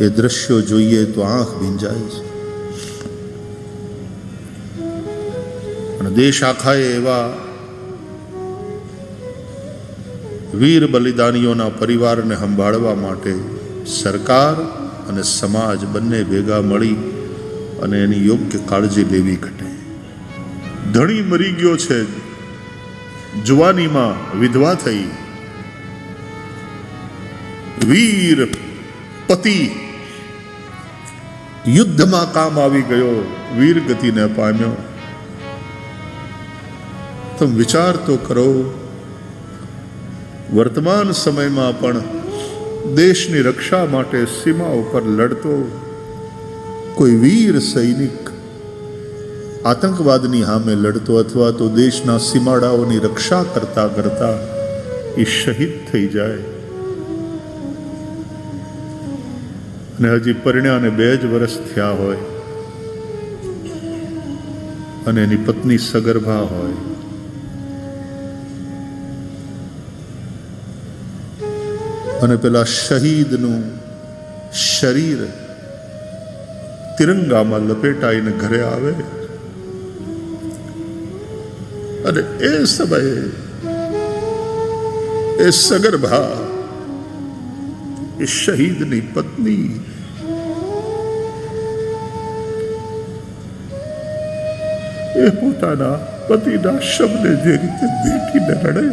એ દ્રશ્યો જોઈએ તો આંખ ભીંજાય છે. અને દેશ આખાએ એવા વીર બલિદાનીઓના પરિવારને સંભાળવા માટે સરકાર અને સમાજ બંને ભેગા મળી અને એની યોગ્ય કાળજી લેવી ઘટે. ધણી મરી ગયો છે, જુવાનીમાં વિધવા થઈ, વીર પતિ યુદ્ધમાં કામ આવી ગયો, વીર ગતિને પામ્યો. તમે વિચાર તો કરો, વર્તમાન સમયમાં પણ દેશની રક્ષા માટે સીમા ઉપર લડતો કોઈ વીર સૈનિક આતંકવાદની સામે લડતો અથવા તો દેશના સીમાડાઓની રક્ષા કરતા કરતા એ શહીદ થઈ જાય અને હજી પરિણ્યાને 2 જ વર્ષ થયા હોય અને એની પત્ની સગર્ભા હોય, અને પેલા શહીદનું શરીર તિરંગામાં લપેટાઈને ઘરે આવે અને એ સમયે એ સગર્ભા એ શહીદની પત્ની એ પોતાના પતિના શબને જે રીતે દેખીને રડે,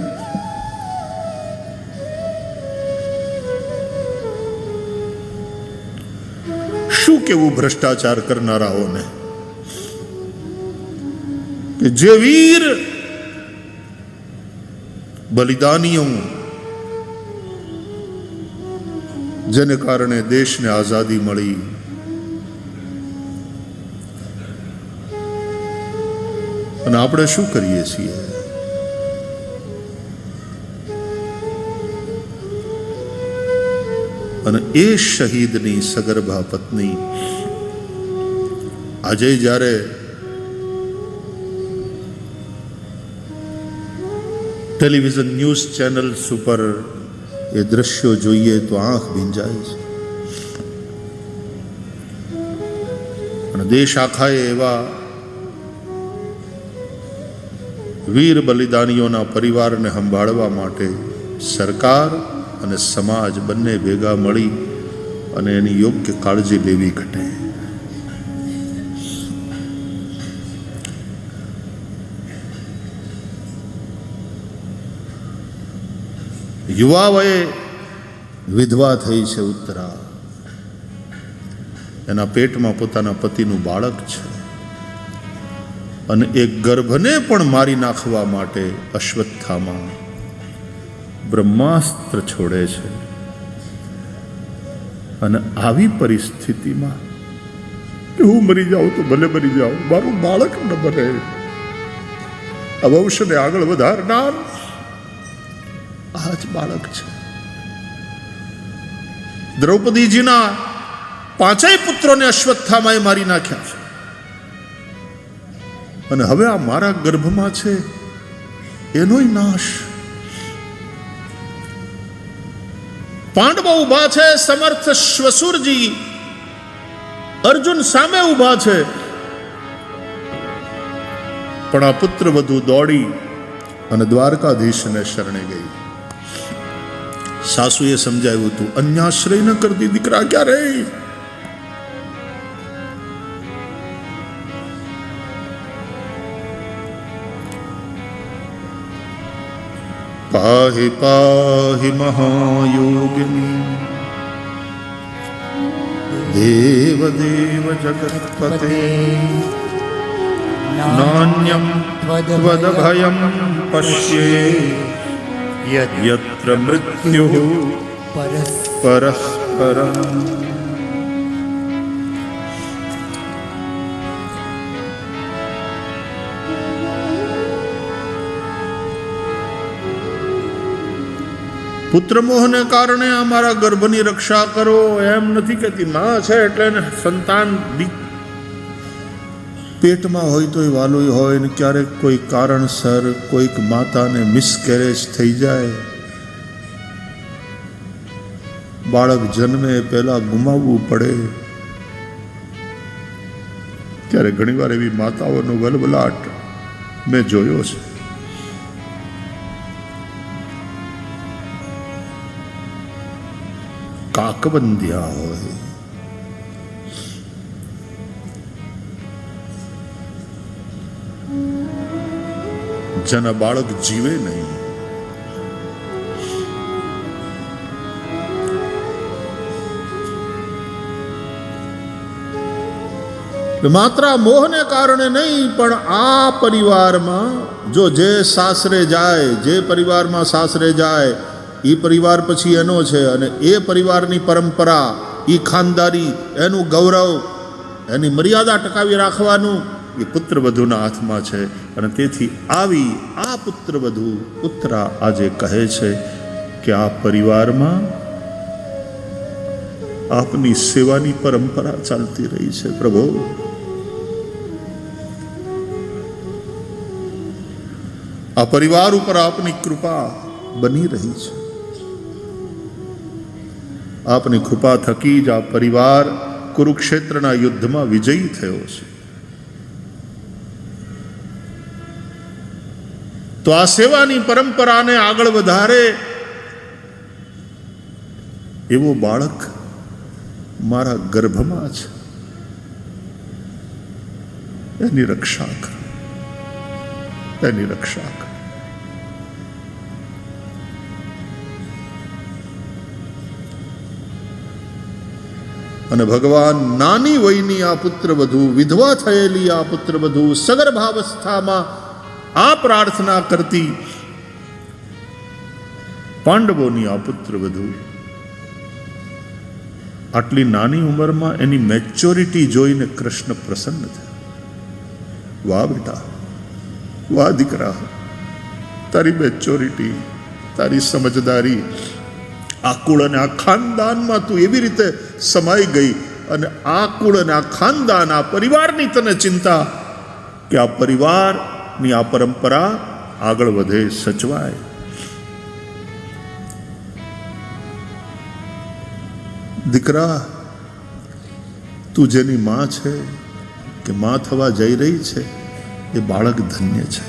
શું કેવું ભ્રષ્ટાચાર કરનારાઓને કે જે વીર બલિદાનીઓ જેને કારણે દેશને આઝાદી મળી, અને આપણે શું કરીએ છીએ? અને એ શહીદની સગર્ભા પત્ની આજે જ્યારે ટેલિવિઝન ન્યૂઝ ચેનલ્સ ઉપર એ દ્રશ્યો જોઈએ તો આંખ ભીંજાય છે. અને દેશ આખાએ એવા વીર બલિદાનીઓના પરિવારને સંભાળવા માટે સરકાર અને સમાજ બંને ભેગા મળી અને એની યોગ્ય કાળજી લેવી ઘટે. યુવા વયે વિધવા થઈ છે ઉત્તરા, એના પેટમાં પોતાના પતિનું બાળક છે અને એ ગર્ભને પણ મારી નાખવા માટે અશ્વત્થામા બ્રહ્માસ્ત્ર છોડે છે. અને આવી પરિસ્થિતિમાં હું મરી જાઉં તો ભલે મરી જાઉં, મારું બાળક ન બને, આ વંશને આગળ વધારનાર આ જ બાળક છે. દ્રૌપદીજીના 5 પુત્રોને અશ્વત્થામાએ મારી નાખ્યા છે અને હવે આ મારા ગર્ભમાં છે એનોય નાશ. પાંડવો ઉભા છે, સમર્થ શ્વસુરજી અર્જુન સામે ઉભા છે, પણ આ પુત્ર વધુ દોડી અને દ્વારકાધીશને શરણે ગઈ. સાસુએ સમજાવ્યું હતું, અન્યાશ્રય ન કરતી દીકરા ક્યારે. પાહિ પાહિ મહાયોગિની દેવ દેવ જગત્પતે નાન્યમ ત્વદભયમ પશ્યે યત્ર મૃત્યુઃ પરસ્પરમ. પુત્ર મોહને કારણે અમારા ગર્ભની રક્ષા કરો એમ નથી કહેતી. માં છે એટલે સંતાન પેટમાં હોય તો વાલું હોય ને ક્યારેક કોઈ કારણસર કોઈક માતાને મિસકેરેજ થઈ જાય, બાળક જન્મે પહેલા ગુમાવવું પડે ત્યારે ઘણીવાર એવી માતાઓનો વલવલાટ મેં જોયો છે. કાકબંધ્યા હોય, જેના બાળક જીવે નહીં. માત્ર મોહને કારણે નહીં, પણ આ પરિવારમાં જો જે સાસરે જાય, જે પરિવારમાં સાસરે જાય એ પરિવાર પછી એનો છે, અને એ પરિવારની પરંપરા, એ ખાનદારી, એનું ગૌરવ, એની મર્યાદા ટકાવી રાખવાનું એ પુત્રવધૂના હાથમાં છે. અને તેથી આવી આ પુત્રવધૂ ઉત્તરા આજે કહે છે કે આ પરિવારમાં આપની સેવાની પરંપરા ચાલતી રહી છે. પ્રભુ, આ પરિવાર ઉપર આપની કૃપા બની રહી છે. આપની કૃપા થકી જ આ પરિવાર કુરુક્ષેત્રના યુદ્ધમાં વિજયી થયો છે. તો આ સેવાની પરંપરાને આગળ વધારે એવો બાળક મારા ગર્ભમાં છે, એની રક્ષા કર, એની રક્ષા કર. અને ભગવાન નાની વયની આ પુત્રવધુ, વિધવા થયેલી આ પુત્રવધુ, સગર્ભાવસ્થામાં આ પ્રાર્થના કરતી પાંડવોની આ પુત્રવધુ આટલી નાની ઉંમરમાં એની મેચ્યોરિટી જોઈને કૃષ્ણ પ્રસન્ન થયા. વાહ બેટા, વાહ દીકરા, તારી મેચ્યોરિટી, તારી સમજદારી, આ કુળ અને આ ખાનદાનમાં તું એવી રીતે સમાઈ ગઈ, અને આ કુળ અને આ ખાનદાન, આ પરિવારની તને ચિંતા કે આ પરિવારની આ પરંપરા આગળ વધે, સચવાય. દીકરા, તું જેની માં છે કે માં થવા જઈ રહી છે, એ બાળક ધન્ય છે,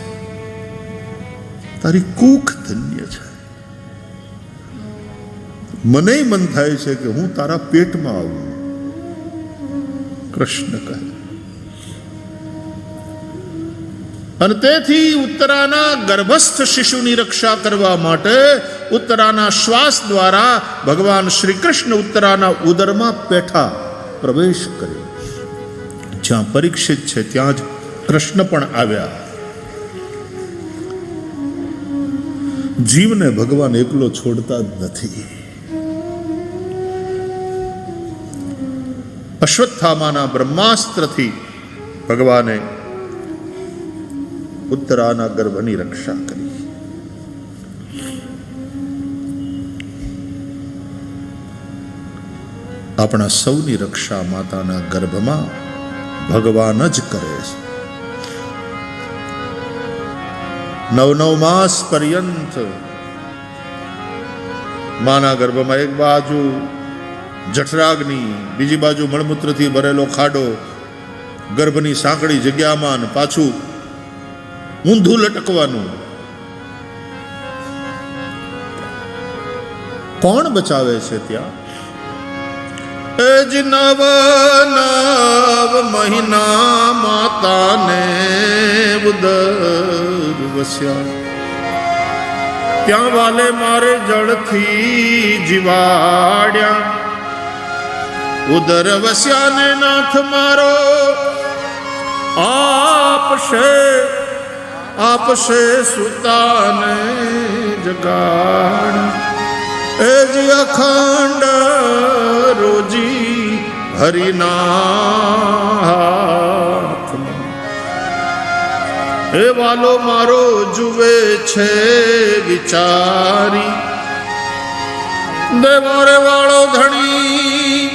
તારી કૂખ ધન્ય છે. મને મન થાય છે કે હું તારા પેટમાં આવું, કૃષ્ણ કહે. અને તેથી ઉત્તરાના ગર્ભસ્થ શિશુની રક્ષા કરવા માટે ઉત્તરાના શ્વાસ દ્વારા ભગવાન શ્રી કૃષ્ણ ઉત્તરાના ઉદરમાં પેઠા પ્રવેશ કર્યો. જ્યાં પરીક્ષિત છે ત્યાં જ કૃષ્ણ પણ આવ્યા. જીવને ભગવાન એકલો છોડતા જ નથી. અશ્વત્થામાના બ્રહ્માસ્ત્રથી ભગવાને ઉત્તરાના ગર્ભની રક્ષા કરી. આપણા સૌની રક્ષા માતાના ગર્ભમાં ભગવાન જ કરે છે. 9 માસ પર્યંત માના ગર્ભમાં એક બાજુ જઠરાગ્નિ, બીજી બાજુ મળમૂત્રથી ભરેલો ખાડો, ગર્ભની સાંકડી જગ્યામાં પાછું ઊંધું લટકવાનું. કોણ બચાવે છે ત્યાં? એ જ 9 મહિના માતાને ઉદર વસ્યા, ત્યાં વાલે મારે જળથી જીવાડ્યા. ઉદર વસ્યાને નાથ મારો આપશે સુતાને જગાડ. એ જ અખંડ રોજી હરિના હાથમાં, એ વાલો મારો જુએ છે વિચારી. દેવારે વાળો ધણી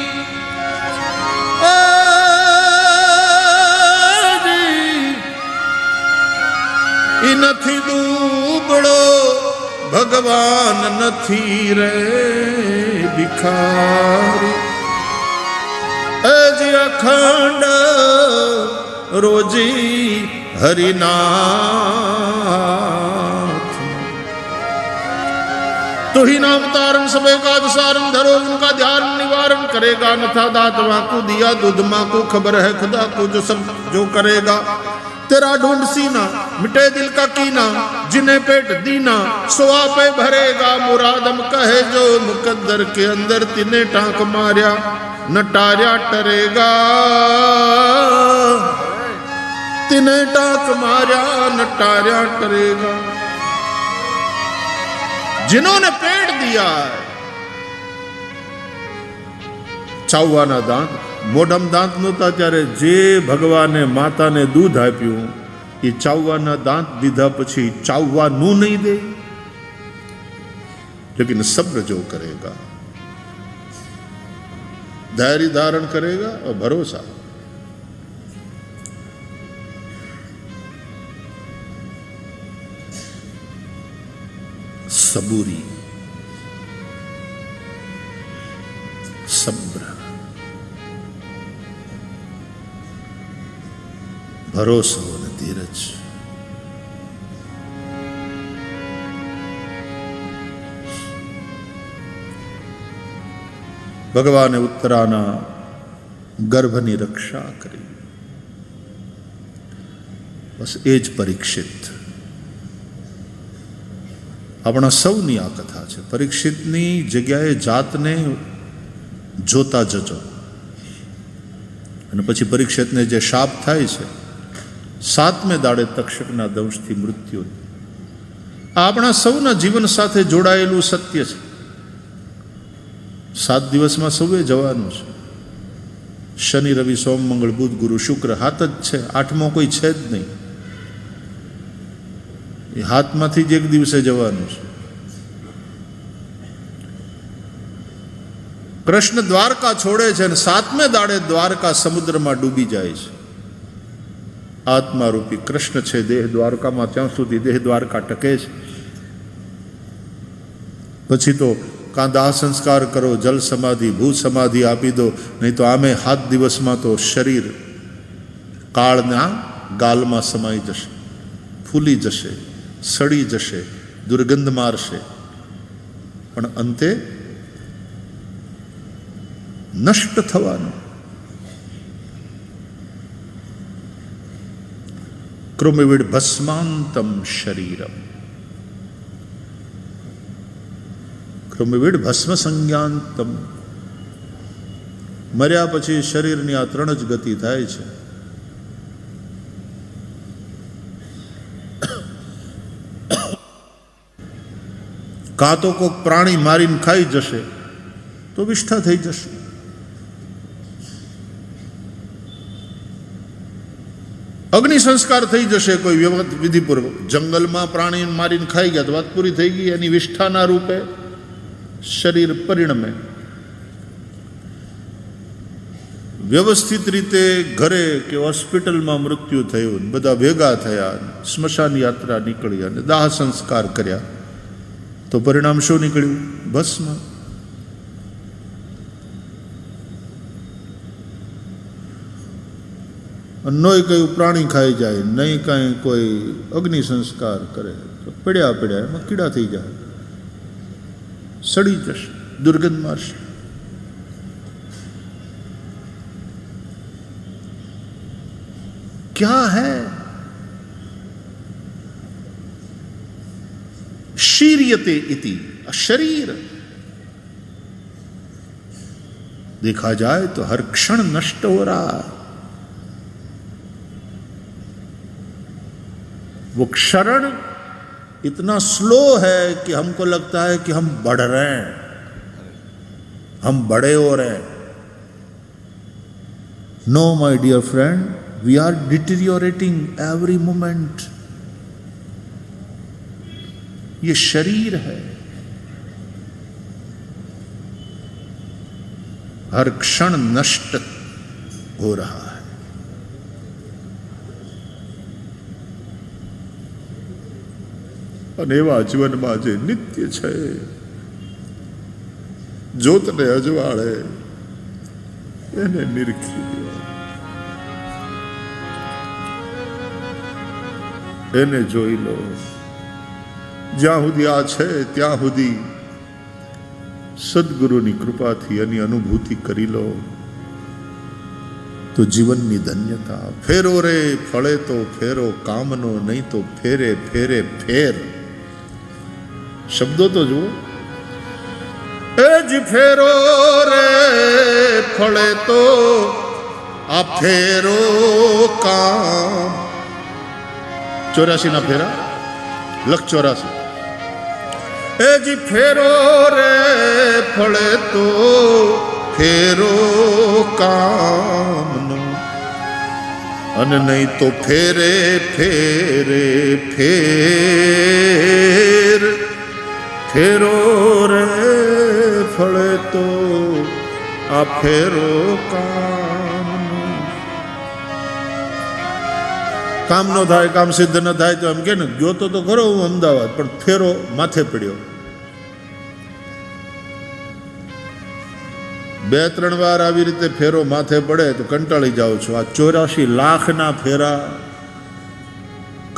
ઈ નથી દુબળો, ભગવાન નથી રે ભિખારી. ભિખારી અજ અખંડ રોજી हरिनाथ तो ही नाम तारण सबे का सारण धरो उनका ध्यान निवारण करेगा न था दात माँ को दिया दूध माँ को खबर है खुदा को जो सब जो करेगा तेरा ढूंढ सीना मिटे दिल का कीना जिन्हें पेट दीना सो आपे भरेगा मुरादम कहे जो मुकद्दर के अंदर तिने टांक मार्या न टार्या टरेगा तिने टाक मार्या न टार्या टरेगा जिन्होंने पेट दिया चाववाना दांत मोढम दांत नहोता त्यारे जे भगवाने माताने दूध आप्યું એ ચાવવાના દાંત દીધા પછી ચાવવાનું નહીં દે लेकिन सब्र जो करेगा धैर्य धारण करेगा और भरोसा सबूरी सब्र भरोसो અને ધીરજ ભગવાને ઉત્તરાના ગર્ભની રક્ષા કરી બસ એ જ પરીક્ષિત આપણા સૌની આ કથા છે પરીક્ષિતની જગ્યાએ જાતને જોતા જજો અને પછી પરીક્ષિતને જે શાપ થાય છે 7મે દાડે તક્ષકના દંશથી મૃત્યુ આ આપણા સૌના જીવન સાથે જોડાયેલું સત્ય છે 7 દિવસમાં સૌએ જવાનું છે શનિ રવિ સોમ મંગળ બુધ ગુરુ શુક્ર 7 જ છે 8મો કોઈ છે જ નહીં એ હાથમાંથી જ એક દિવસે જવાનું છે કૃષ્ણ દ્વારકા છોડે છે અને 7મે દાડે દ્વારકા સમુદ્રમાં ડૂબી જાય છે આત્મા રૂપી કૃષ્ણ છે દેહ દ્વારકામાં ત્યાં સુધી દેહ દ્વારકા ટકે છે પછી તો કાં દાહ સંસ્કાર કરો જલ સમાધિ ભૂ સમાધિ આપી દો નહીં તો આમે 7 દિવસમાં તો શરીર કાળના ગાલમાં સમાઈ જશે ફૂલી જશે સડી જશે દુર્ગંધ મારશે પણ અંતે નષ્ટ થવાનું કૃમિવિડ ભસ્માંતમ શરીરમ કૃમિવિડ ભસ્મ સંજ્ઞાંતમ મર્યા પછી શરીરની આ 3 જ ગતિ થાય છે કાં તો કોઈક પ્રાણી મારીને ખાઈ જશે તો વિષ્ઠા થઈ જશે અગ્નિ સંસ્કાર થઈ જશે કોઈ વિધિપૂર્વક જંગલમાં પ્રાણી મારીને ખાઈ ગયા તો વાત પૂરી થઈ ગઈ એની વિષ્ઠાના રૂપે શરીર પરિણમે વ્યવસ્થિત રીતે ઘરે કે હોસ્પિટલમાં મૃત્યુ થયું બધા ભેગા થયા સ્મશાન યાત્રા નીકળી અને દાહ સંસ્કાર કર્યા તો પરિણામ શું નીકળ્યું ભસ્મ નોય કયું પ્રાણી ખાઈ જાય નહીં કાંઈ કોઈ અગ્નિ સંસ્કાર કરે તો પડ્યા પડ્યા એમાં કીડા થઈ જાય સડી જશે દુર્ગંધ મારશે क्या है शीर्यते इति शरीर देखा जाए तो हर क्षण नष्ट हो रहा है वो क्षरण इतना स्लो है कि हमको लगता है कि हम बढ़ रहे हैं हम बड़े हो रहे हैं no my dear friend we are deteriorating every moment ये शरीर है हर क्षण नष्ट हो रहा है અને એવા જીવનમાં જે નિત્ય છે જ્યોતને અજવાળે એને નિરખી લ્યો, એને જોઈ લો. જ્યાં સુધી આ છે ત્યાં સુધી સદગુરુની કૃપાથી એની અનુભૂતિ કરી લો તો જીવનની ધન્યતા. ફેરો રે ફળે તો ફેરો કામનો, નહીં તો ફેરે ફેરે ફેર. શબ્દો તો જુઓ. એ જ ફેરો રે ફળે તો આ ફેરો કામ. 84 ના ફેરા લખ 84. એ જ ફેરો રે ફળે તો ફેરો કામનો, અને નહીં તો ફેરે ફેરે ફેર. ફેરો રે ફળે તો આ ફેરો કામનો. કામ ન થાય, કામ સિદ્ધ ન થાય તો એમ કે ને, ગયો તો ખરો હું અમદાવાદ, પણ ફેરો માથે પડ્યો. 2-3 વાર આવી રીતે ફેરો માથે પડે તો કંટાળી જાઉં છું. આ 84 લાખના ફેરા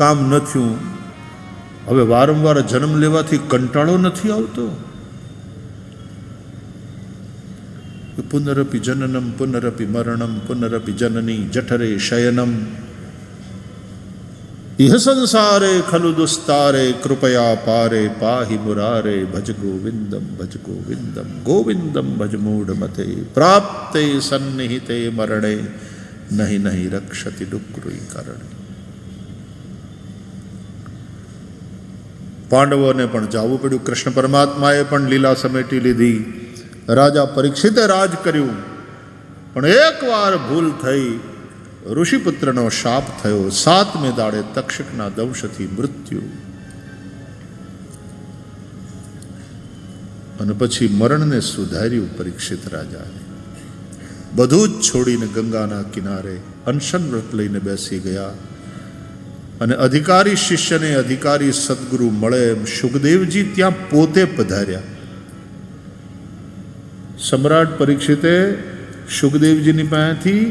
કામ ન થયું. હવે વારંવાર જન્મ લેવાથી કંટાળો નથી આવતો? પુનરપી જનનમ પુનરપી મરણમ પુનરપી જનની જઠરે શયનમ ઇહ સંસારે ખલુ દુસ્તારે કૃપયા પારે પાહિ મુરારે ભજ ગોવિંદમ ગોવિંદમ ભજ મૂઢ મતે પ્રાપ્તે સન્નિહિતે મરણે નહીં નહીં રક્ષતિ ડુક્રુઈ કરણે. પાંડવોને પણ જવું પડ્યું. કૃષ્ણ પરમાત્માએ પણ લીલા સમેટી લીધી. રાજા પરીક્ષિતે રાજ કર્યું, પણ એકવાર ભૂલ થઈ. ઋષિપુત્રનો શાપ થયો. 7મે દાડે તક્ષકના દંશથી મૃત્યુ. અને પછી મરણને સુધાર્યું પરીક્ષિત રાજાએ. બધું જ છોડીને ગંગાના કિનારે અનશન વ્રત લઈને બેસી ગયા. અને અધિકારી શિષ્યને અધિકારી સદગુરુ મળે એમ સુખદેવજી ત્યાં પોતે પધાર્યા. સમ્રાટ પરીક્ષિતે સુખદેવજીની પાસેથી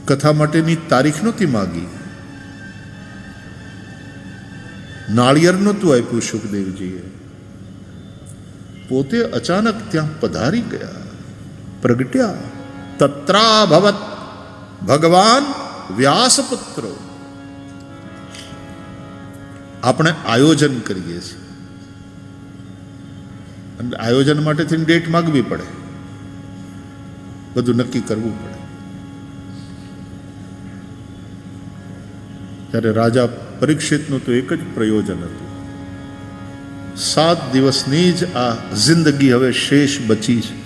કથા માટેની તારીખ નહોતી માગી, નાળિયેર નહોતું આપ્યું. સુખદેવજીએ પોતે અચાનક ત્યાં પધારી ગયા, પ્રગટ્યા. તત્રાભવત ભગવાન વ્યાસપુત્રો. આપણે આયોજન કરીએ છીએ, અને આયોજન માટેથી ડેટ માગવી પડે, બધું નક્કી કરવું પડે. ત્યારે રાજા પરીક્ષિતનું તો એક જ પ્રયોજન હતું, 7 દિવસની જ આ જિંદગી હવે શેષ બચી છે,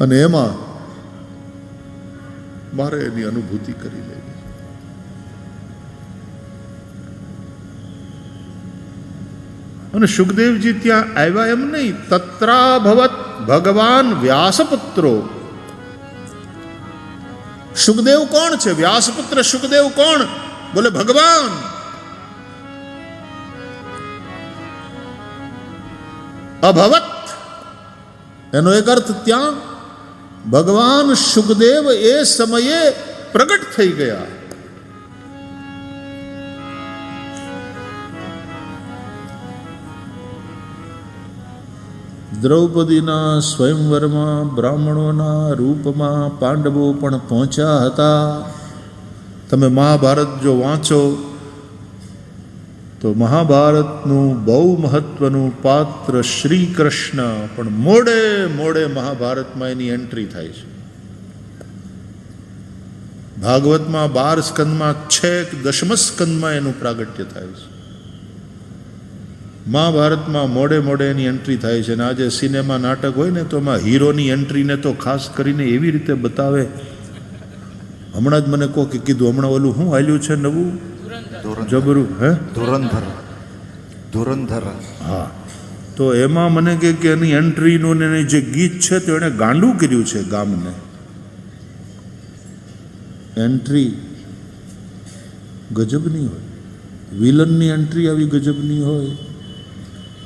અને એમાં મારે એની અનુભૂતિ કરી લેવી. અને સુખદેવજી ત્યાં આવ્યા એમ નહીં, તત્રાભવત ભગવાન વ્યાસપુત્રો. સુખદેવ કોણ છે? વ્યાસપુત્ર સુખદેવ કોણ? બોલે ભગવાન. અભવત એનો એક અર્થ ત્યાં ભગવાન સુખદેવ એ સમયે પ્રગટ થઈ ગયા. દ્રૌપદીના સ્વયંવરમાં બ્રાહ્મણોના રૂપમાં પાંડવો પણ પહોંચ્યા હતા. તમે મહાભારત જો વાંચો તો મહાભારતનું બહુ મહત્વનું પાત્ર શ્રી કૃષ્ણ પણ મોડે મોડે મહાભારતમાં એની એન્ટ્રી થાય છે. ભાગવતમાં 12 સ્કંદમાં છેક 10મ સ્કંદમાં એનું પ્રાગટ્ય થાય છે. મહાભારતમાં મોડે મોડે એની એન્ટ્રી થાય છે. અને આજે સિનેમા નાટક હોય ને તો એમાં હીરોની એન્ટ્રીને તો ખાસ કરીને એવી રીતે બતાવે. હમણાં જ મને કહો કે કીધું હમણાં ઓલું શું હાલ્યું છે નવું જબરું, હે ધુરંધર. હા, તો એમાં મને કે એની એન્ટ્રીનું ને એની જે ગીત છે તો એણે ગાંડું કર્યું છે ગામને. એન્ટ્રી ગજબની હોય, વિલનની એન્ટ્રી આવી ગજબની હોય,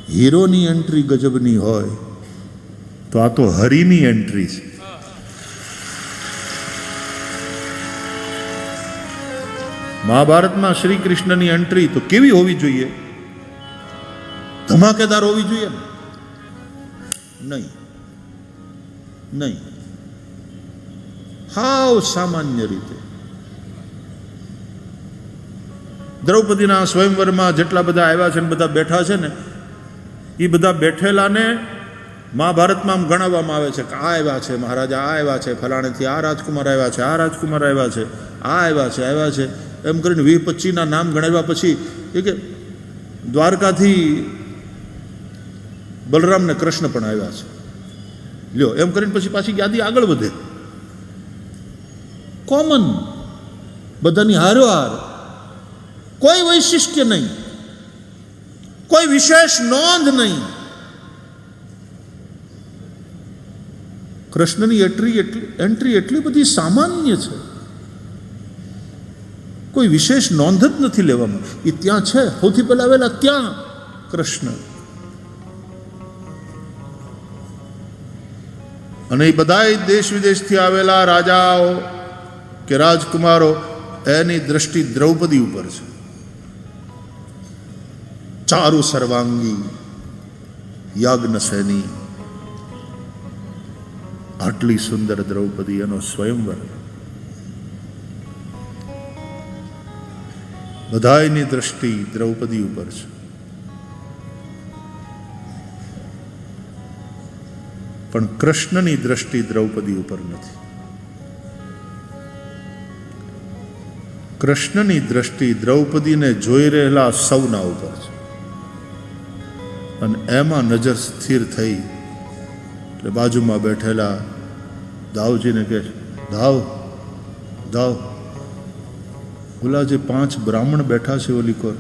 હીરોની એન્ટ્રી ગજબની હોય, તો આ તો હરિની એન્ટ્રી છે. મહાભારતમાં શ્રી કૃષ્ણની એન્ટ્રી તો કેવી હોવી જોઈએ? ધમાકેદાર હોવી જોઈએ ને? નહીં. હાવ સામાન્ય રીતે. દ્રૌપદીના સ્વયંવરમાં જેટલા બધા આવ્યા છે ને બધા બેઠા છે ને, એ બધા બેઠેલાને મહાભારતમાં આમ ગણાવવામાં આવે છે કે આ આવ્યા છે મહારાજા, આ આવ્યા છે ફલાણેથી, આ રાજકુમાર આવ્યા છે, આ રાજકુમાર આવ્યા છે, આ આવ્યા છે, એમ કરીને 20-25 નામ ગણાવ્યા પછી એ કે દ્વારકાથી બલરામ ને કૃષ્ણ પણ આવ્યા છે. લ્યો, એમ કરીને પછી પાછી યાદી આગળ વધે. કોમન, બધાની હારોહાર, કોઈ વૈશિષ્ટ્ય નહીં, કોઈ વિશેષ નોંધ નહીં. કૃષ્ણની એન્ટ્રી એટલી બધી સામાન્ય છે, કોઈ વિશેષ નોંધ જ નથી લેવામાં. એ ત્યાં છે, સૌથી પહેલા આવેલા ત્યાં કૃષ્ણ. અને એ બધા દેશ વિદેશથી આવેલા રાજાઓ કે રાજકુમારો, એની દ્રષ્ટિ દ્રૌપદી ઉપર છે. ચારુ સર્વાંગી, યાજ્ઞસેની, આટલી સુંદર દ્રૌપદી, એનો સ્વયંવર. બધાયની દ્રષ્ટિ દ્રૌપદી ઉપર છે. પણ કૃષ્ણની દ્રષ્ટિ દ્રૌપદી ઉપર નથી. કૃષ્ણની દ્રષ્ટિ દ્રૌપદીને જોઈ રહેલા સૌના ઉપર છે. અને એમાં નજર સ્થિર થઈ એટલે બાજુમાં બેઠેલા દાવજીને કહે, દાવ દાવ, ઓલા જે 5 બ્રાહ્મણ બેઠા છે ઓલી કોર,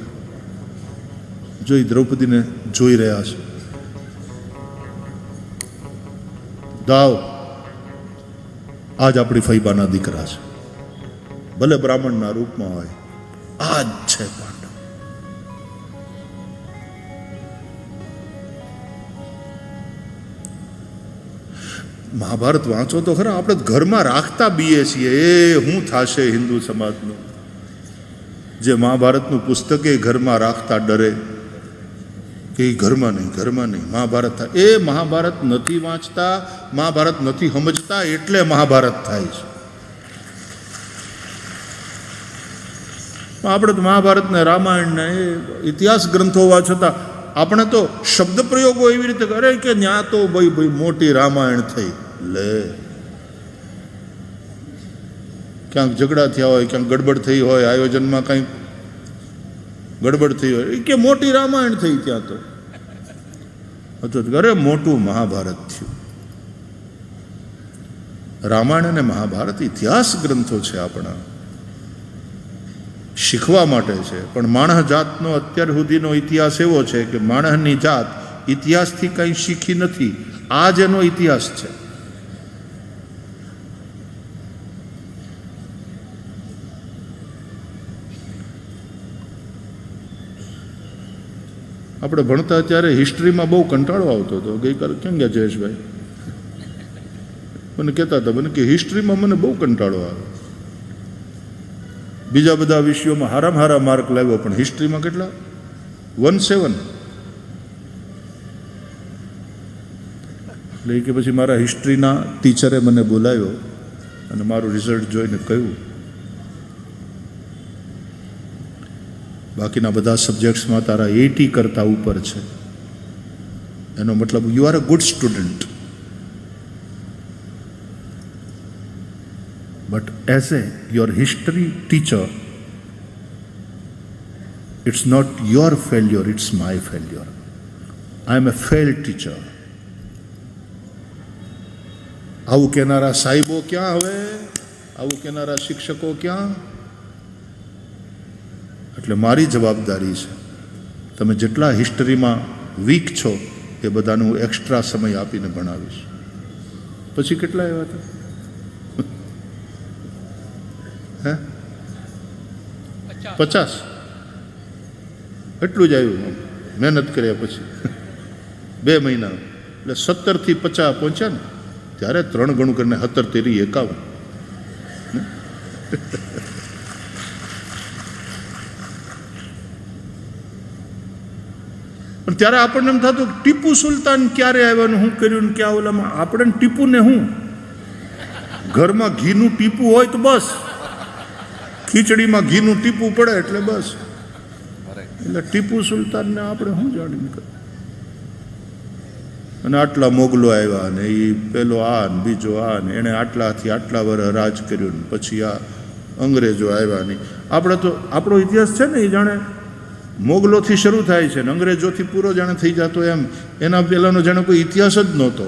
જોઈ દ્રૌપદીને જોઈ રહ્યા છે. દાવ, આજ આપણી ફૈબાના દીકરા છે, ભલે બ્રાહ્મણના રૂપમાં હોય, આજ છે પાંડવ. મહાભારત વાંચો તો ખરા, આપણે ઘરમાં રાખતા બીએ છીએ. એ હું થશે હિન્દુ સમાજનું જે મહાભારતનું પુસ્તક એ ઘરમાં રાખતા ડરે કે ઘરમાં નહીં મહાભારત થાય. એ મહાભારત નથી વાંચતા, મહાભારત નથી સમજતા, એટલે મહાભારત થાય છે. આપણે તો મહાભારત ને રામાયણ ને એ ઇતિહાસ ગ્રંથો હોવા છતાં આપણે તો શબ્દ પ્રયોગો એવી રીતે કરે કે ત્યાં તો ભાઈ મોટી રામાયણ થઈ. લે, ક્યાંક ઝઘડા થયા હોય, ક્યાંક ગડબડ થઈ હોય, આયોજનમાં કંઈક ગડબડ થઈ હોય, કે મોટી રામાયણ થઈ ત્યાં તો, અથવા અરે મોટું મહાભારત થયું. રામાયણ અને મહાભારત ઇતિહાસ ગ્રંથો છે, આપણા શીખવા માટે છે. પણ માણસ જાતનો અત્યાર સુધીનો ઇતિહાસ એવો છે કે માણસની જાત ઇતિહાસથી કંઈ શીખી નથી. આ જ એનો ઇતિહાસ છે. આપણે ભણતા ત્યારે હિસ્ટ્રીમાં બહુ કંટાળો આવતો હતો. ગઈકાલે ક્યાં ગયા જયેશભાઈ? મને કહેતા હતા મને કે હિસ્ટ્રીમાં મને બહુ કંટાળો આવે. બીજા બધા વિષયોમાં હારા માર્ક લાવ્યો, પણ હિસ્ટ્રીમાં કેટલા? 17. એટલે કે પછી મારા હિસ્ટ્રીના ટીચરે મને બોલાવ્યો અને મારું રિઝલ્ટ જોઈને કહ્યું, બાકીના બધા સબ્જેક્ટ્સમાં તારા 80 કરતાં ઉપર છે. એનો મતલબ you are a good student, but as your history teacher, it's not your failure, it's my failure. I am a failed teacher. આવું કહેનારા સાહેબો ક્યાં? હવે આવું કહેનારા શિક્ષકો ક્યાં? એટલે મારી જવાબદારી છે, તમે જેટલા હિસ્ટરીમાં વીક છો એ બધાનું હું એક્સ્ટ્રા સમય આપીને ભણાવીશ. પછી કેટલા એવા હતા? હે 50? એટલું જ આવ્યું મહેનત કર્યા પછી 2 મહિના. એટલે 17 થી 50 પહોંચ્યા ને ત્યારે 3 ગણું કરીને 17 તેરી 51. પણ ત્યારે આપણને એમ થતું ટીપુ સુલતાન ક્યારે આવ્યા ને શું કર્યું ને ક્યાં ઓલામાં. આપણે ટીપુને હું ઘરમાં ઘીનું ટીપું હોય તો બસ, ખીચડીમાં ઘીનું ટીપું પડે એટલે બસ. એટલે ટીપુ સુલતાનને આપણે શું જાણીને કર્યું. અને આટલા મોગલો આવ્યા ને એ પેલો આ ને બીજો આ ને એણે આટલાથી આટલા વર્ષ રાજ કર્યું ને પછી આ અંગ્રેજો આવ્યા નહીં. આપણે તો આપણો ઇતિહાસ છે ને એ જાણે મોગલોથી શરૂ થાય છે ને અંગ્રેજોથી પૂરો જાણે થઈ જતો એમ. એના પહેલાંનો જાણે કોઈ ઇતિહાસ જ નહોતો.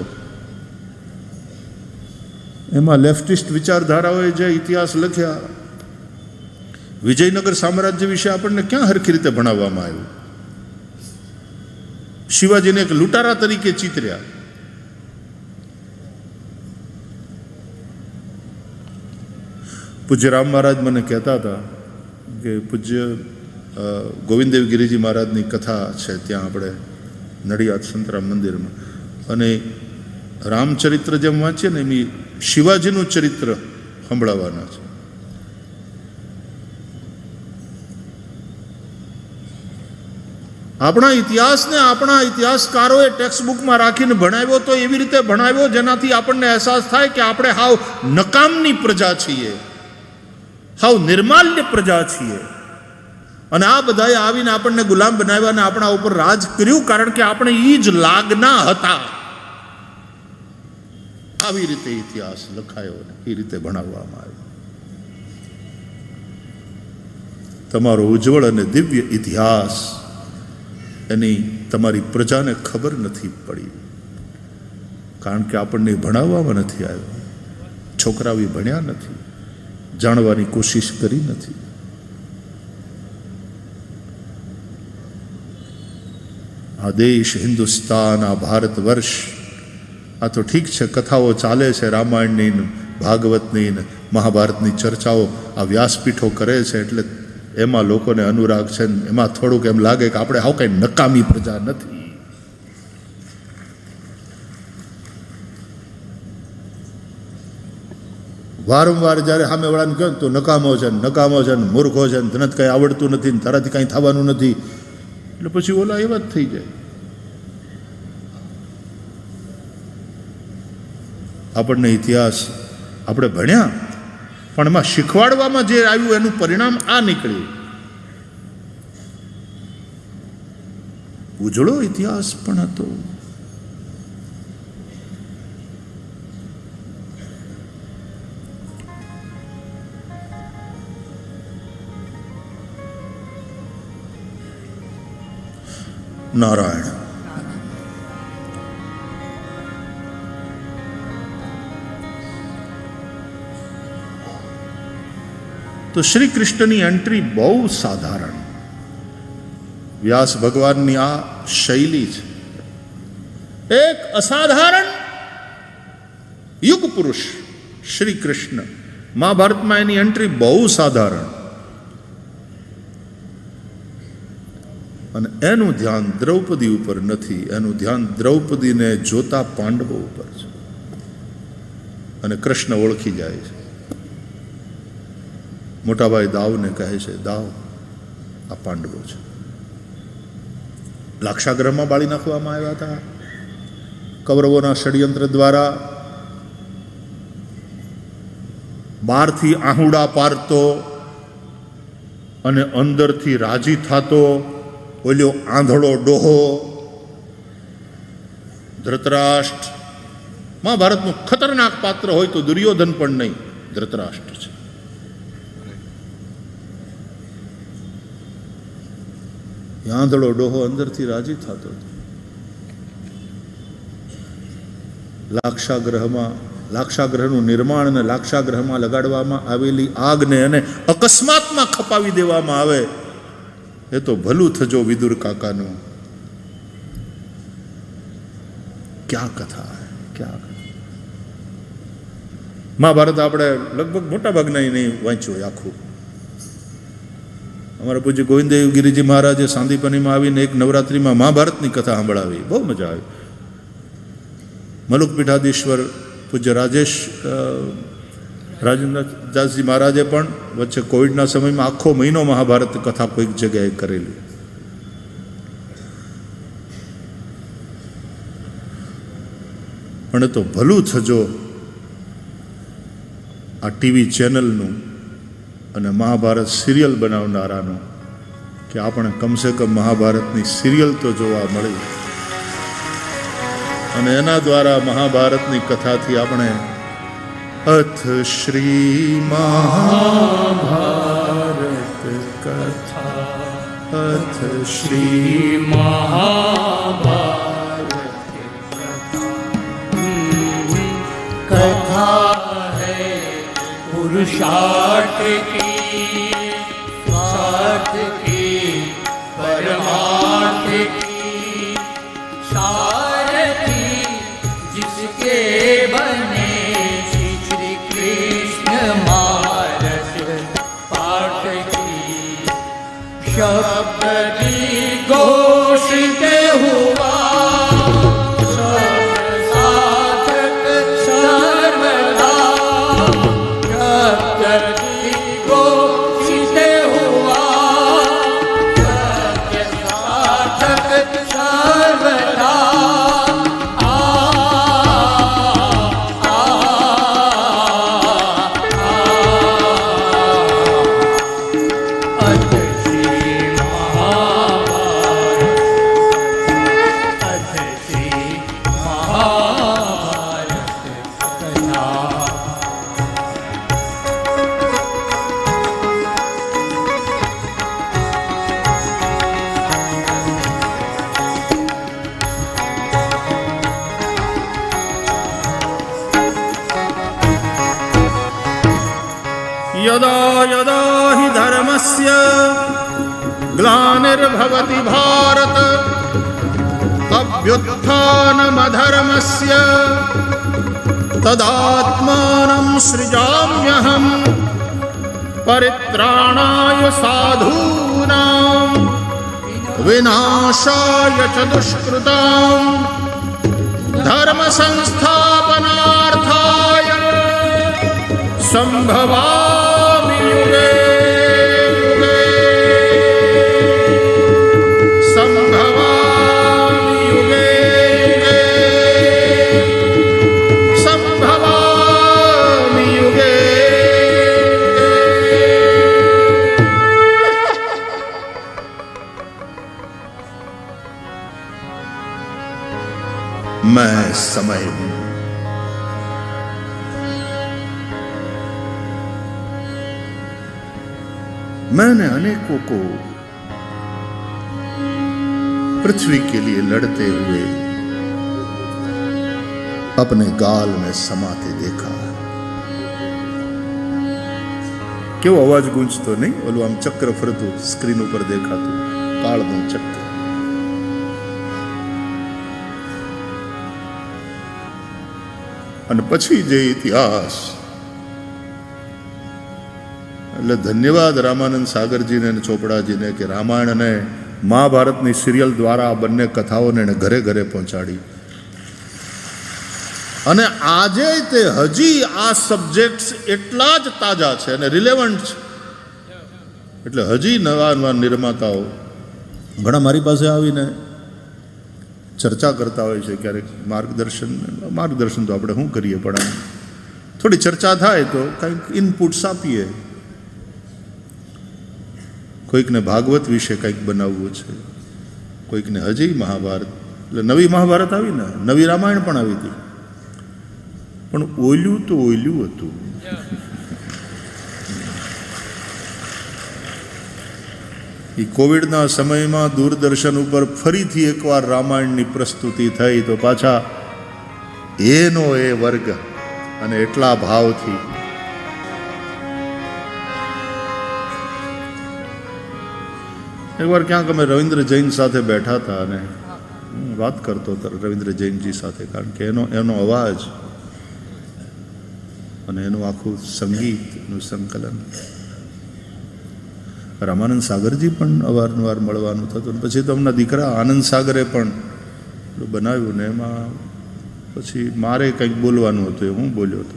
એમાં લેફ્ટિસ્ટ વિચારધારાઓએ જે ઇતિહાસ લખ્યા, વિજયનગર સામ્રાજ્ય વિશે આપણને ક્યાં હરખી રીતે ભણાવવામાં આવ્યું. શિવાજીને એક લૂંટારા તરીકે ચિતર્યા. પૂજ્ય રામ મહારાજ મને કહેતા હતા કે પૂજ્ય ગોવિંદદેવ ગિરિજી મહારાજની કથા છે ત્યાં આપણે નડિયાદ સંતરામ મંદિરમાં, અને રામચરિત્ર જેમ વાંચીએ ને એમ શિવાજીનું ચરિત્ર સંભળાવવાના છે. આપણા ઇતિહાસને આપણા ઇતિહાસકારોએ ટેક્સ્ટ બુકમાં રાખીને ભણાવ્યો તો એવી રીતે ભણાવ્યો જેનાથી આપણને અહેસાસ થાય કે આપણે હાવ નકામની પ્રજા છીએ, હાવ નિર્માલ્ય પ્રજા છીએ. અને આ બધાએ આવીને આપણને ગુલામ બનાવ્યા અને આપણા ઉપર રાજ કર્યું કારણ કે આપણે એ જ લાગના હતા. આવી રીતે ઇતિહાસ લખાયો ને એ રીતે ભણાવવામાં આવ્યો. તમારો ઉજ્જવળ અને દિવ્ય ઇતિહાસ એની તમારી પ્રજાને ખબર નથી પડી કારણ કે આપણને ભણાવવામાં નથી આવ્યો. છોકરાઓ ભણ્યા નથી, જાણવાની કોશિશ કરી નથી. આ દેશ હિન્દુસ્તાન, આ ભારત વર્ષ, આ તો ઠીક છે કથાઓ ચાલે છે, રામાયણની ને ભાગવતની ને મહાભારતની ચર્ચાઓ આ વ્યાસપીઠો કરે છે એટલે એમાં લોકોને અનુરાગ છે ને એમાં થોડુંક એમ લાગે કે આપણે હાવ કંઈ નકામી પ્રજા નથી. વારંવાર જ્યારે સામે વાળાને કહે તો નકામો છે ને નકામો છે ને મૂર્ખો છે ને તને કંઈ આવડતું નથી ને તારાથી કંઈ થવાનું નથી, એટલે પછી ઓલા એવા જ થઈ જાય. આપણને ઇતિહાસ આપણે ભણ્યા પણ એમાં શીખવાડવામાં જે આવ્યું એનું પરિણામ આ નીકળ્યું. ઉજળો ઇતિહાસ પણ હતો. નારાયણ તો શ્રી કૃષ્ણની એન્ટ્રી બહુ સાધારણ. વ્યાસ ભગવાનની આ શૈલી છે. એક અસાધારણ યુગ પુરુષ શ્રી કૃષ્ણ. મહાભારતમાં એની એન્ટ્રી બહુ સાધારણ, અને એનું ધ્યાન દ્રૌપદી ઉપર નથી, એનું ધ્યાન દ્રૌપદીને જોતા પાંડવો ઉપર છે. અને કૃષ્ણ ઓળખી જાય છે. મોટાભાઈ દાવને કહે છે, દાવ આ પાંડવો છે. લાક્ષાગૃહમાં બાળી નાખવામાં આવ્યા હતા કૌરવોના ષડયંત્ર દ્વારા. બહારથી આહુડા પારતો અને અંદરથી રાજી થતો ઓલ્યો આંધળો ડોહો ધૃતરાષ્ટ્ર. મહાભારતનું ખતરનાક પાત્ર હોય તો દુર્યોધન પણ નહીં, ધૃતરાષ્ટ્ર છે. આંધળો ડોહો અંદરથી રાજી થતો. લાક્ષાગ્રહનું નિર્માણ અને લાક્ષાગ્રહમાં લગાડવામાં આવેલી આગને અને અકસ્માતમાં ખપાવી દેવામાં આવે એ તો ભલું થજો વિદુર કાકાનું. ક્યાં કથા, ક્યાં કથા. મહાભારત આપણે લગભગ મોટા ભાગના નહીં વાંચ્યું હોય આખું. અમારા પૂજ્ય ગોવિંદદેવ ગિરિજી મહારાજે સાંદીપનીમાં આવીને એક નવરાત્રિમાં મહાભારતની કથા સાંભળાવી, બહુ મજા આવી. મલુક પીઠાધીશ્વર પૂજ્ય રાજેન્દ્રદાસજી મહારાજે પણ વચ્ચે કોવિડના સમયમાં આખો મહિનો મહાભારત કથા કોઈક જગ્યાએ કરેલી. પણ તો ભલું થજો આ ટીવી ચેનલનું અને મહાભારત સિરિયલ બનાવનારાનું કે આપણે કમસે કમ મહાભારતની સિરિયલ તો જોવા મળી અને એના દ્વારા મહાભારતની કથાથી આપણે અથ શ્રી મહાભારત કથા અથ શ્રી મહાભારત कथा है पुरुषार्थ की स्वार्थ की परमार्थ की सारथी जिसके बने श्री कृष्ण महारस पाठ की शब्द की घोषित हुआ यदा यदा हि धर्मस्य ग्लानिर्भवति भारत अभ्युत्थानमधर्मस्य तदात्मानं सृजाम्यहं परित्राणाय साधूनां विनाशाय च दुष्कृतां धर्म संस्थापनार्थाय संभवामि युगे युगे संभवामि युगे युगे संभवामि युगे मैं समय हूं. मैंने अनेकों को पृथ्वी के लिए लड़ते हुए अपने गाल में समाते देखा. કેવો અવાજ ગુંજતો નહીં? ઓલું આમ ચક્ર ફરતું સ્ક્રીન ઉપર દેખાતું કાળનું ચક્ર. અને પછી જે ઇતિહાસ. એટલે ધન્યવાદ રામાનંદ સાગરજીને અને ચોપડાજીને કે રામાયણ અને મહાભારતની સિરિયલ દ્વારા આ બંને કથાઓને એને ઘરે ઘરે પહોંચાડી. અને આજે તે હજી આ સબ્જેક્ટ્સ એટલા જ તાજા છે અને રિલેવન્ટ છે. એટલે હજી નવા નવા નિર્માતાઓ ઘણા મારી પાસે આવીને ચર્ચા કરતા હોય છે. ક્યારેક માર્ગદર્શન તો આપણે શું કરીએ, પણ થોડી ચર્ચા થાય તો કંઈક ઇનપુટ્સ આપીએ. કોઈકને ભાગવત વિશે કંઈક બનાવવું છે, કોઈકને હજી મહાભારત. એટલે નવી મહાભારત આવી ને નવી રામાયણ પણ આવી હતી, પણ ઓલ્યું તો ઓલ્યું હતું. એ કોવિડના સમયમાં દૂરદર્શન ઉપર ફરીથી એકવાર રામાયણની પ્રસ્તુતિ થઈ તો પાછા એનો એ વર્ગ અને એટલા ભાવથી. એકવાર ક્યાંક અમે રવિન્દ્ર જૈન સાથે બેઠા હતા અને વાત કરતો હતો રવિન્દ્ર જૈનજી સાથે, કારણ કે એનો અવાજ અને એનું આખું સંગીતનું સંકલન. રામાનંદ સાગરજી પણ અવારનવાર મળવાનું થતું. પછી તો એમના દીકરા આનંદ સાગરે પણ બનાવ્યું ને એમાં પછી મારે કંઈક બોલવાનું હતું, એ હું બોલ્યો હતો.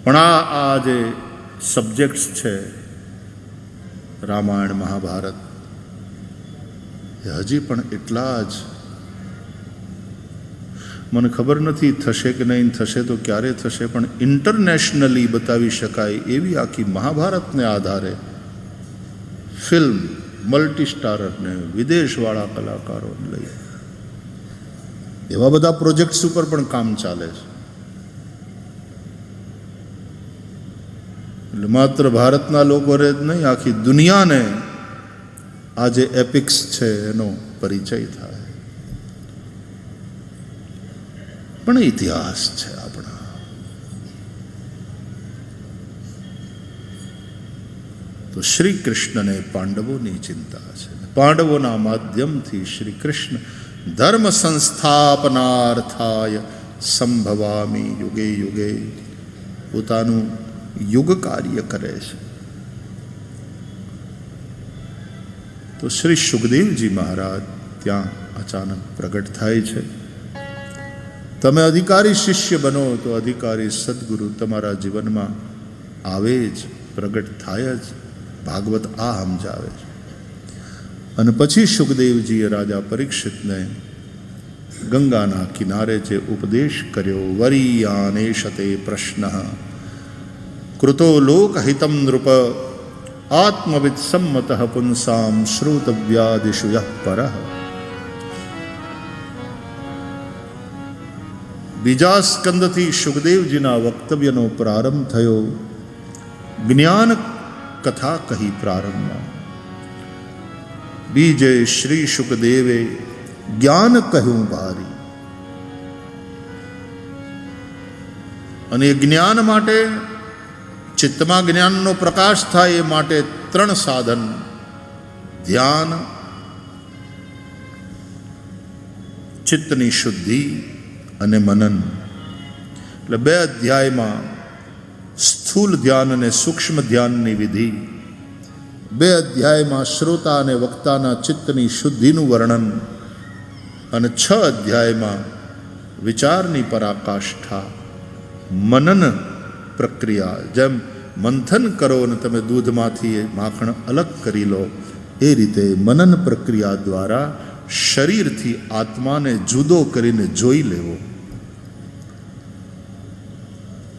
પણ આ જે સબ્જેક્ટ્સ છે રામાયણ મહાભારત, એ હજી પણ એટલા જ, મને ખબર નથી થશે કે નહીં, થશે તો ક્યારે થશે, પણ ઇન્ટરનેશનલી બતાવી શકાય એવી આખી મહાભારતને આધારે ફિલ્મ મલ્ટી સ્ટારરને વિદેશવાળા કલાકારોને લઈ એવા બધા પ્રોજેક્ટ્સ ઉપર પણ કામ ચાલે છે. એટલે માત્ર ભારતના લોકોને જ નહીં, આખી દુનિયાને આ જે એપિક્સ છે એનો પરિચય થાય. પણ ઇતિહાસ છે આપણા. તો શ્રી કૃષ્ણને પાંડવોની ચિંતા છે. પાંડવોના માધ્યમથી શ્રી કૃષ્ણ ધર્મ સંસ્થાપનાર્થાય સંભવામી યુગે યુગે પોતાનું યુગ કાર્ય કરે છે. તો શ્રી સુખદેવજી મહારાજ ત્યાં અચાનક પ્રગટ થાય છે. તમે અધિકારી શિષ્ય બનો તો અધિકારી સદગુરુ તમારા જીવનમાં આવે જ, પ્રગટ થાય જ. ભાગવત આ સમજાવે છે. અને પછી સુખદેવજીએ રાજા પરીક્ષિતને ગંગાના કિનારે જે ઉપદેશ કર્યો, વરીયાનેશતે પ્રશ્ન કૃતો લોકહિતમ નૃપ આત્મવિદ સંમત પુંસામ શ્રોતવ્યાદિષુ યઃ પરઃ. બીજા સ્કંદથી સુખદેવજીના વક્તવ્યનો પ્રારંભ થયો. જ્ઞાન કથા કહી પ્રારંભમાં. બીજે શ્રી સુખદેવે જ્ઞાન કહ્યું ભારી. અને એ જ્ઞાન માટે, ચિત્તમાં જ્ઞાનનો પ્રકાશ થાય એ માટે 3 સાધન: ધ્યાન, ચિત્તની શુદ્ધિ અને મનન. એટલે 2 અધ્યાયમાં સ્થૂલ ધ્યાન અને સૂક્ષ્મ ધ્યાનની વિધિ, 2 અધ્યાયમાં શ્રોતા અને વક્તાના ચિત્તની શુદ્ધિનું વર્ણન, અને 6 અધ્યાયમાં વિચારની પરાકાષ્ઠા, મનન પ્રક્રિયા. જેમ મંથન કરો અને તમે દૂધમાંથી માખણ અલગ કરી લો, એ રીતે મનન પ્રક્રિયા દ્વારા શરીરથી આત્માને જુદો કરીને જોઈ લેવો.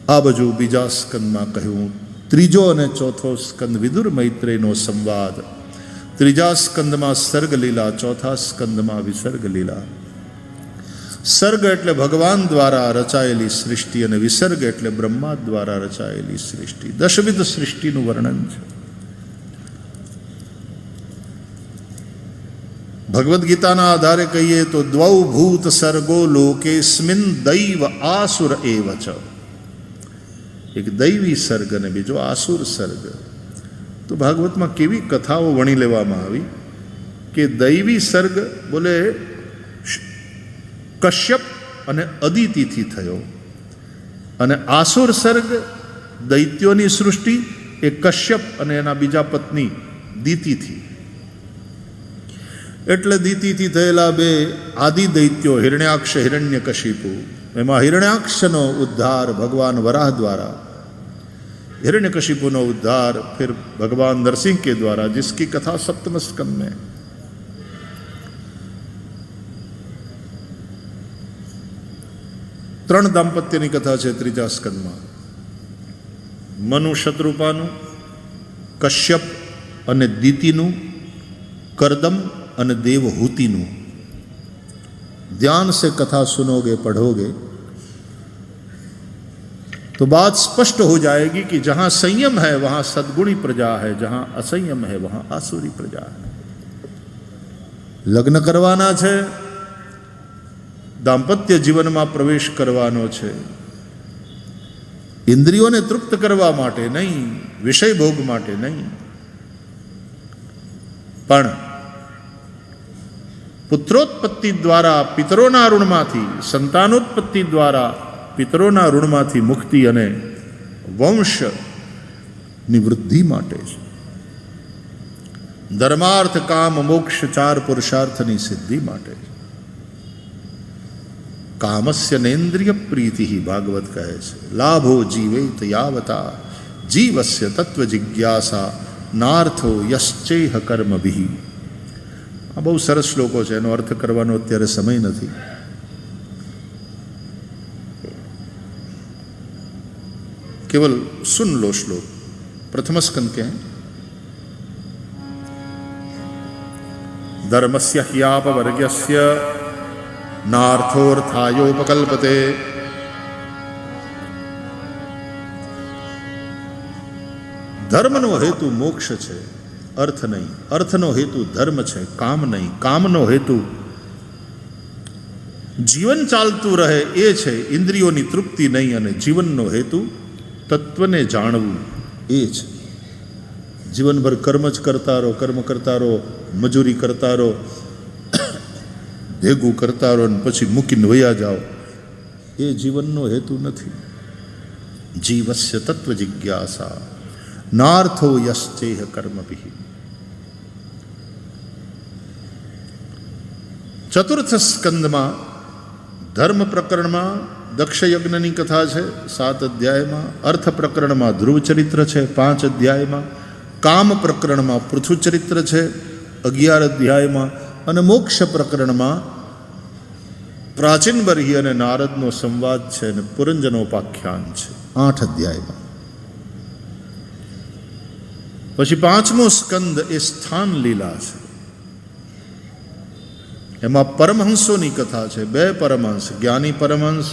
આ બાજુ બીજા સ્કંદમાં કહ્યું. ત્રીજો અને ચોથો સ્કંદ વિદુર મૈત્રેયનો સંવાદ. ત્રીજા સ્કંદમાં સર્ગલીલા, ચોથા સ્કંદમાં વિસર્ગલીલા. સર્ગ એટલે ભગવાન દ્વારા રચાયેલી સૃષ્ટિ, અને વિસર્ગ એટલે બ્રહ્મા દ્વારા રચાયેલી સૃષ્ટિ. 10વિધ સૃષ્ટિનું વર્ણન છે. ભગવદ્ ગીતાના આધારે કહીએ તો દ્વૌ ભૂત સર્ગો લોકેસ્મિન દૈવ આસુર એવ ચ. એક દૈવી સર્ગ અને બીજો આસુર સર્ગ. તો ભાગવતમાં કેવી કથાઓ વણી લેવામાં આવી કે દૈવી સર્ગ બોલે કશ્યપ અને અદિતિથી થયો, અને આસુર સર્ગ દૈત્યોની સૃષ્ટિ એ કશ્યપ અને એના બીજા પત્ની દિતિથી. એટલે દિતિથી થયેલા 2 આદિ દૈત્યો હિરણ્યાક્ષ, હિરણ્યકશિપુ. એમાં હિરણ્યાક્ષનો ઉદ્ધાર ભગવાન વરાહ દ્વારા, हिरण्यकशिपु नो उद्धार फिर भगवान नरसिंह के द्वारा, जिसकी कथा 7वें स्कंद में. ત્રણ દાંપત્યની કથા છે ત્રીજા સ્કંદમાં. મનુ શત્રુપાનું, કશ્યપ અને દિતિનું, करदम અને देवहूतिનું. ध्यान से कथा सुनोगे पढ़ोगे तो बात स्पष्ट हो जाएगी कि जहां संयम है वहां सद्गुणी प्रजा है, जहां असंयम है वहां आसुरी प्रजा है. लग्न करवाना છે, દાંપત્ય જીવનમાં પ્રવેશ કરવાનો છે, ઇન્દ્રિયોને તૃપ્ત કરવા માટે નહીં, વિષય ભોગ માટે નહીં, પણ પુત્રોત્પત્તિ દ્વારા પિતરોના ઋણમાંથી, સંતાનોત્પત્તિ દ્વારા પિતરોના ઋણમાંથી મુક્તિ અને વંશની વૃદ્ધિ માટે છે. ધર્માર્થ કામ મોક્ષ 4 પુરુષાર્થની સિદ્ધિ માટે છે. કામસ્ય નેન્દ્રિય પ્રીતિ ભાગવત કહે છે. લાભો જીવેત યાવતા જીવસ્ય તત્વ જિજ્ઞાસા નાર્થો યશ્ચેહ કર્મભિ. આ બહુ સરસ શ્લોકો છે, એનો અર્થ કરવાનો અત્યારે સમય નથી. केवल सुन लो श्लोक. प्रथम स्कंद के हैं. धर्मस्य ह्यापवर्गस्य नार्थोर्थायोपकल्पते. ધર્મનો હેતુ મોક્ષ છે, અર્થ નહીં. અર્થનો હેતુ ધર્મ છે, કામ નહીં. કામનો હેતુ જીવન ચાલતું રહે એ છે, ઇન્દ્રિયોની તૃપ્તિ નહીં. અને જીવનનો હેતુ તત્વને જાણવું એ છે. જીવનભર કર્મ જ કરતા રહો, કર્મ કરતા રહો, મજૂરી કરતા રહો, ભેગું કરતા રહો, પછી મૂકીને વયા જાઓ, એ જીવનનો હેતુ નથી. જીવસ્ય તત્વ જિજ્ઞાસા નાર્થો યશ્ચેહ કર્મભિ. ચતુર્થ સ્કંદમાં ધર્મ પ્રકરણમાં દક્ષયજ્ઞની કથા છે 7 અધ્યાયમાં. અર્થ પ્રકરણમાં ધ્રુવ ચરિત્ર છે 5 અધ્યાયમાં. કામ પ્રકરણમાં પૃથુ ચરિત્ર છે 11 અધ્યાયમાં. અને મોક્ષ પ્રકરણમાં પ્રાચીન બર્હી અને નારદનો સંવાદ છે અને પુરંજનોપાખ્યાન છે 8 અધ્યાયમાં. પછી 5મો સ્કંદ એ સ્થાન લીલા છે. એમાં પરમહંસોની કથા છે. 2 પરમહંસ, જ્ઞાની પરમહંસ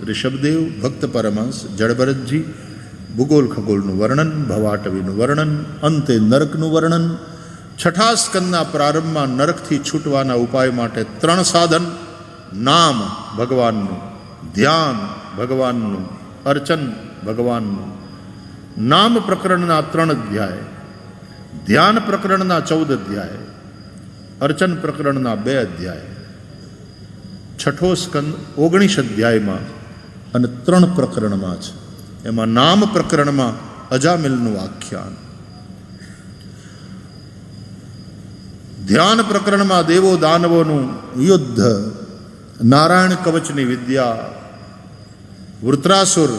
ઋષભદેવ, ભક્ત પરમહંસ જડભરતજી. ભૂગોળ ખગોળનું વર્ણન, ભવાટવીનું વર્ણન, અંતે નરકનું વર્ણન. 6ઠા સ્કંદના પ્રારંભમાં નરકથી છૂટવાના ઉપાય માટે 3 સાધન: નામ ભગવાનનું, ધ્યાન ભગવાનનું, અર્ચન ભગવાનનું. નામ પ્રકરણના 3 અધ્યાય, ધ્યાન પ્રકરણના 14 અધ્યાય, અર્ચન પ્રકરણના 2 અધ્યાય. 6ઠો સ્કંદ 19 અધ્યાયમાં અને 3 પ્રકરણમાં છે. એમાં નામ પ્રકરણમાં અજામિલનું આખ્યાન, ધ્યાન પ્રકરણમાં દેવો દાનવોનું યુદ્ધ, નારાયણ કવચની વિદ્યા, વૃત્રાસુર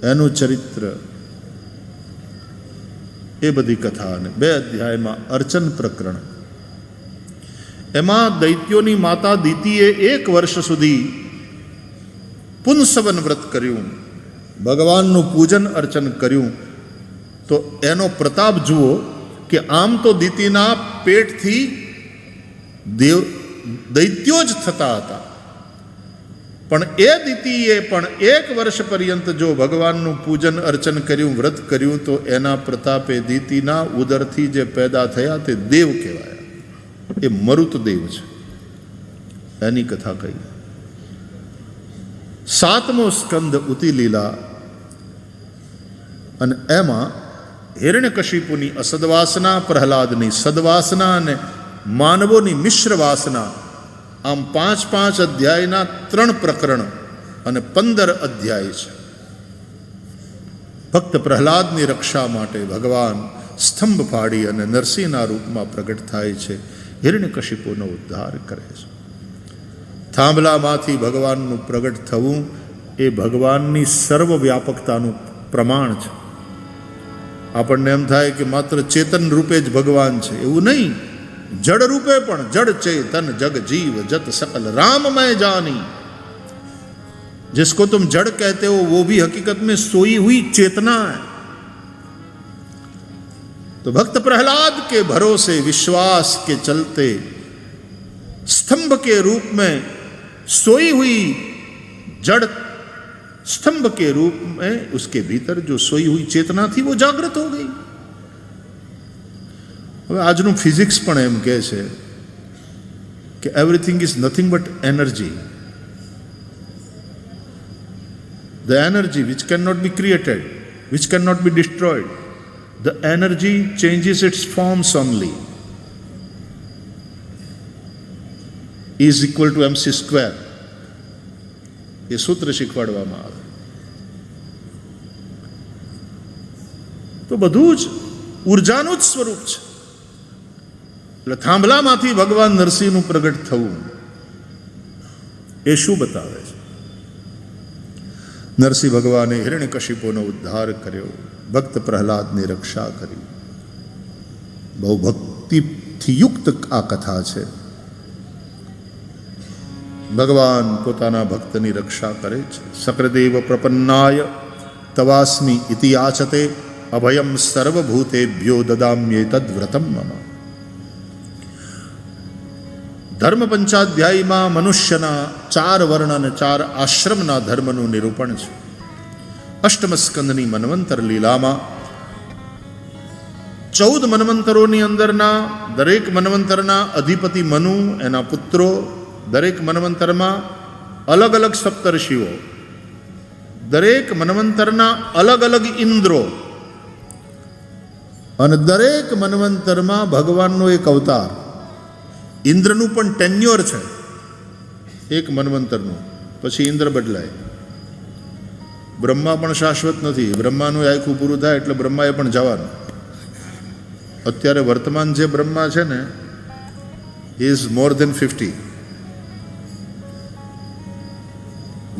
એનું ચરિત્ર, એ બધી કથા. અને 2 અધ્યાયમાં અર્ચન પ્રકરણ. એમાં દૈત્યોની માતા દિતિએ 1 વર્ષ સુધી પુંસવન વ્રત કર્યું, ભગવાનનું પૂજન અર્ચન કર્યું. તો એનો પ્રતાપ જુઓ કે આમ તો દિતિના પેટથી દૈત્યો જ થતા હતા, પણ એ દિતિએ પણ 1 વર્ષ પર્યંત જો ભગવાનનું પૂજન અર્ચન કર્યું, વ્રત કર્યું, તો એના પ્રતાપે દિતિના ઉદરથી જે પેદા થયા તે દેવ કહેવાયા. એ મરુત દેવ છે. એની કથા કહી. 7મો સ્કંદ ઉતિલીલા. અને એમાં હિરણ્યકશિપુની અસદવાસના, પ્રહલાદની સદવાસના અને માનવોની મિશ્ર વાસના. આમ 5 અધ્યાયના 3 પ્રકરણ અને 15 અધ્યાય છે. ભક્ત પ્રહલાદની રક્ષા માટે ભગવાન સ્તંભ ફાડી અને નરસિંહના રૂપમાં પ્રગટ થાય છે, હિરણ્યકશિપુનો ઉદ્ધાર કરે છે. થાંભલામાંથી ભગવાનનું પ્રગટ થવું એ ભગવાનની સર્વવ્યાપકતાનું પ્રમાણ છે. આપણને એમ થાય કે માત્ર ચેતન રૂપે જ ભગવાન છે, એવું નહીં. जड़ रूपे पण जड़ चेतन जग जीव जत सकल राममय जानी. जिसको तुम जड़ कहते हो वो भी हकीकत में सोई हुई चेतना है. तो भक्त प्रहलाद के भरोसे विश्वास के चलते स्तंभ के रूप में सोई हुई जड़ स्तंभ के रूप में उसके भीतर जो सोई हुई चेतना थी वो जागृत हो गई. હવે આજનું ફિઝિક્સ પણ એમ કહે છે કે everything is nothing but energy. The energy which can not be created, which can not be destroyed, the energy changes its forms only, is equal to mc². એ સૂત્ર શીખવાડવામાં આવે. તો બધું જ ઉર્જાનું જ સ્વરૂપ છે. એટલે થાંભલામાંથી ભગવાન નરસિંહનું પ્રગટ થવું એ શું બતાવે છે? નરસિંહ ભગવાને હિરણ્યકશિપુનો ઉદ્ધાર કર્યો, ભક્ત પ્રહલાદની રક્ષા કરી. બહુ ભક્તિથી યુક્ત આ કથા છે. ભગવાન પોતાના ભક્તની રક્ષા કરે છે. સક્રદેવ પ્રપન્નાય તવાસ્મિ ઇતિ યાચતે અભયમ સર્વભૂતેભ્યો દદામ્યેતદ્ વ્રતમ મમ. ધર્મ પંચાધ્યાયમાં મનુષ્યના 4 વર્ણ અને 4 આશ્રમના ધર્મનું નિરૂપણ છે. અષ્ટમ સ્કંદની મન્વંતર લીલામાં 14 મન્વંતરોની અંદરના દરેક મન્વંતરના અધિપતિ મનુ, એના પુત્રો, દરેક મન્વંતરમાં અલગ અલગ સપ્તર્ષિઓ, દરેક મન્વંતરના અલગ અલગ ઇન્દ્રો, અને દરેક મન્વંતરમાં ભગવાનનો એક અવતાર. ઇન્દ્રનું પણ ટેન્યોર છે એક મન્વંતરનું, પછી ઇન્દ્ર બદલાય. બ્રહ્મા પણ શાશ્વત નથી. બ્રહ્માનું આખું પૂરું થાય એટલે બ્રહ્માએ પણ જવાનું. અત્યારે વર્તમાન જે બ્રહ્મા છે ને, ઇઝ મોર ધેન 50.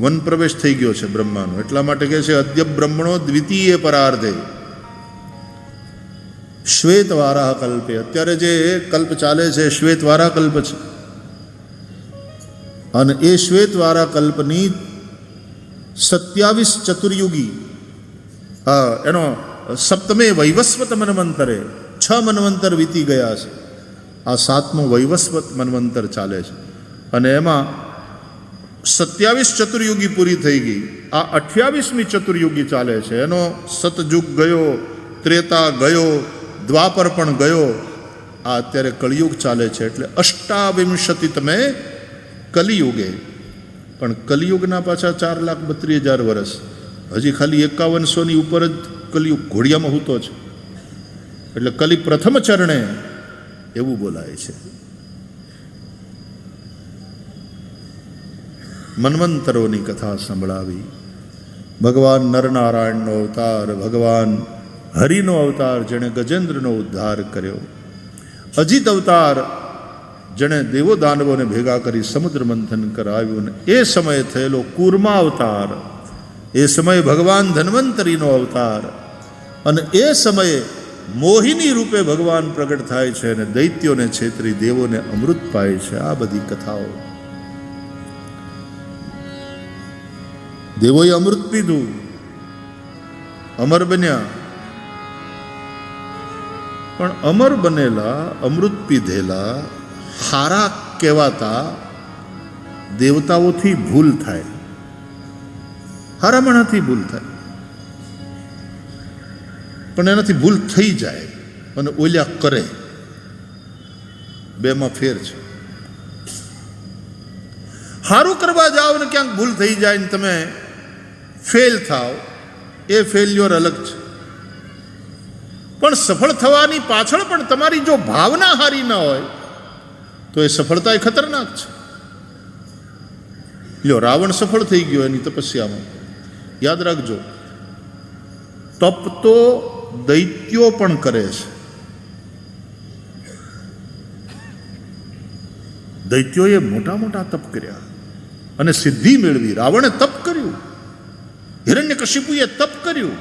વન પ્રવેશ થઈ ગયો છે બ્રહ્માનો. એટલા માટે કહે છે અદ્ય બ્રહ્મણો દ્વિતીય પરાર્ધે શ્વેત વારાહ કલ્પે. અત્યારે જે કલ્પ ચાલે છે શ્વેત વારા કલ્પ છે, અને એ શ્વેત વારા કલ્પની 27 ચતુર્યુગી, એનો સપ્તમે વૈવસ્વત મન્વંતરે 6 મન્વંતર વીતી ગયા છે. આ 7મું વૈવસ્વત મન્વંતર ચાલે છે, અને એમાં 27 ચતુર્યુગી પૂરી થઈ ગઈ. આ 28મી ચતુર્યુગી ચાલે છે. એનો સતયુગ ગયો, ત્રેતા ગયો, દ્વાપર પણ ગયો. આ અત્યારે કળિયુગ ચાલે છે. એટલે 28તમે કલિયુગે. પણ કલિયુગના પાછા 4,32,000 વર્ષ. હજી ખાલી 5100ની ઉપર જ કલિયુગ ઘોડિયામાં હૂતો છે. એટલે કલિ પ્રથમ ચરણે એવું બોલાય છે. મન્વંતરોની કથા સંભળાવી. ભગવાન નરનારાયણનો અવતાર, ભગવાન હરિનો અવતાર, જેણે ગજેન્દ્રનો ઉદ્ધાર કર્યો. અજીત અવતાર, જેણે દેવો દાનવોને ભેગા કરી સમુદ્ર મંથન કરાવ્યું. એ સમયે થયેલો કૂર્મા અવતાર, એ સમયે ભગવાન ધન્વંતરીનો અવતાર, અને એ સમયે મોહિની રૂપે ભગવાન પ્રગટ થાય છે અને દૈત્યોને છેતરી દેવોને અમૃત પાય છે. આ બધી કથાઓ. દેવોએ અમૃત પીધું, અમર બન્યા. પણ અમર બનેલા, અમૃત પીધેલા, હારા કહેવાતા દેવતાઓથી ભૂલ થાય, હારામણાથી ભૂલ થાય. પણ એનાથી ભૂલ થઈ જાય અને ઓલ્યા કરે. બેમાં ફેર છે. સારું કરવા જાઓ ને ક્યાંક ભૂલ થઈ જાય ને તમે ફેલ થાવ, એ ફેલ્યોર અલગ છે. પણ સફળ થવાની પાછળ પણ તમારી જો ભાવના હારી ના હોય તો એ સફળતા એ ખતરનાક છે. લ્યો, રાવણ સફળ થઈ ગયો એની તપસ્યામાં. યાદ રાખજો, તપ તો દૈત્યો પણ કરે છે. દૈત્યોએ મોટા મોટા તપ કર્યા અને સિદ્ધિ મેળવી. રાવણે તપ કર્યું, હિરણ્યકશિપુએ તપ કર્યું.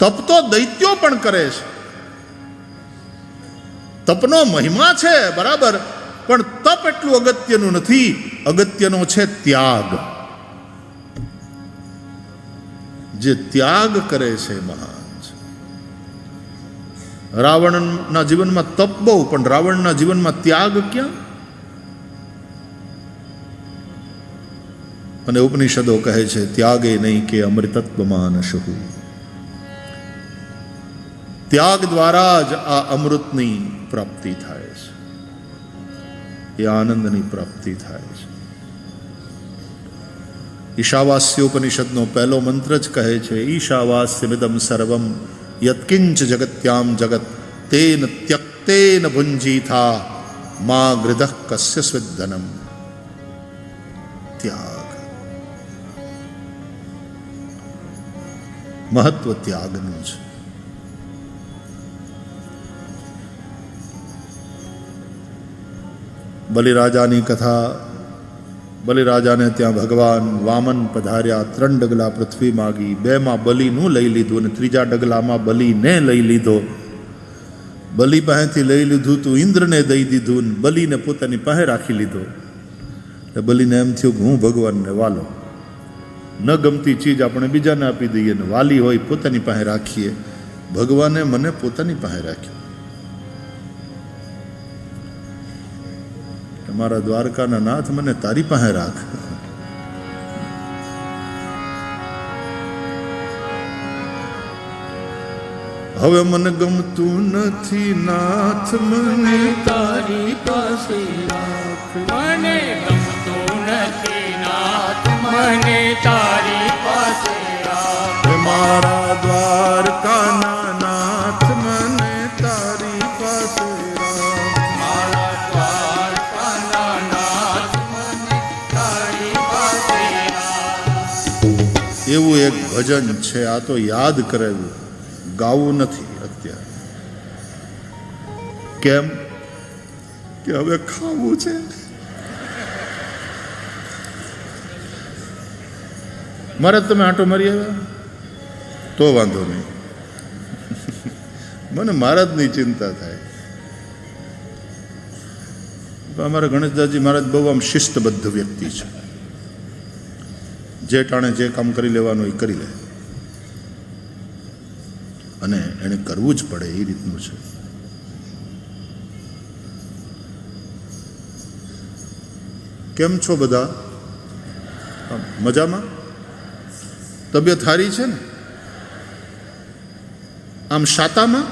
તપ તો દૈત્યો પણ કરે છે. તપનો મહિમા છે બરાબર, પણ તપ એટલું અગત્યનું નથી. અગત્યનો છે ત્યાગ. જે ત્યાગ કરે છે મહાન છે. રાવણના જીવનમાં તપ બહુ, પણ રાવણના જીવનમાં ત્યાગ ક્યાં? અને ઉપનિષદો કહે છે ત્યાગે નહીં કે અમૃતત્વમાં નશહુ. ત્યાગ દ્વારા જ આ અમૃતની પ્રાપ્તિ થાય છે, એ આનંદની પ્રાપ્તિ થાય છે. ઈશાવાસ્યોપનિષદનો પહેલો મંત્ર જ કહે છે ઈશાવાસ્યમિદમ સર્વમ યત્કિંચ જગત્યામ જગત તેન ત્યક્તેન ભુંજીથા મા ગૃધઃ કસ્ય સ્વિદ્ધનમ. ત્યાગ, મહત્વ ત્યાગનું છે. બલિરાજાની કથા. બલિરાજાને ત્યાં ભગવાન વામન પધાર્યા, 3 ડગલા પૃથ્વી માગી, 2માં બલિનું લઈ લીધું અને 3જા ડગલામાં બલિને લઈ લીધો. બલિ પાસેથી લઈ લીધું તું ઇન્દ્રને દઈ દીધું ને બલિને પોતાની પાસે રાખી લીધો. એટલે બલિને એમ થયું કે હું ભગવાનને વાલો, ન ગમતી ચીજ આપણે બીજાને આપી દઈએ ને વાલી હોય પોતાની પાસે રાખીએ. ભગવાને મને પોતાની પાસે રાખ્યો. મારા દ્વારકાના નાથ મને તારી પાસે રાખ. હવે મને ગમતું નથી નાથ, મને તારી પાસે રાખ. મને ગમતું નથી નાથ, મને તારી પાસે રાખ. મારા દ્વારકાના નાથ, મને તારી પાસે રાખ. મારા દ્વારકાના નાથ, મને તારી પાસે રાખ. એવું એક ભજન છે, આ તો યાદ કરેલું, ગાવું નથી અત્યારે. કેમ કે હવે ખાવું છે. મારે તમે આંટો મારી આવ્યા તો વાંધો નહીં, મને મહારાજની ચિંતા થાય. અમારા ગણેશદાસજી મહારાજ બહુ આમ શિસ્તબદ્ધ વ્યક્તિ છે. જે ટાણે જે કામ કરી લેવાનું એ કરી લે, અને એને કરવું જ પડે એ રીતનું છે. કેમ છો બધા? મજામાં? તબિયત સારી છે ને? આમ શાતામાં?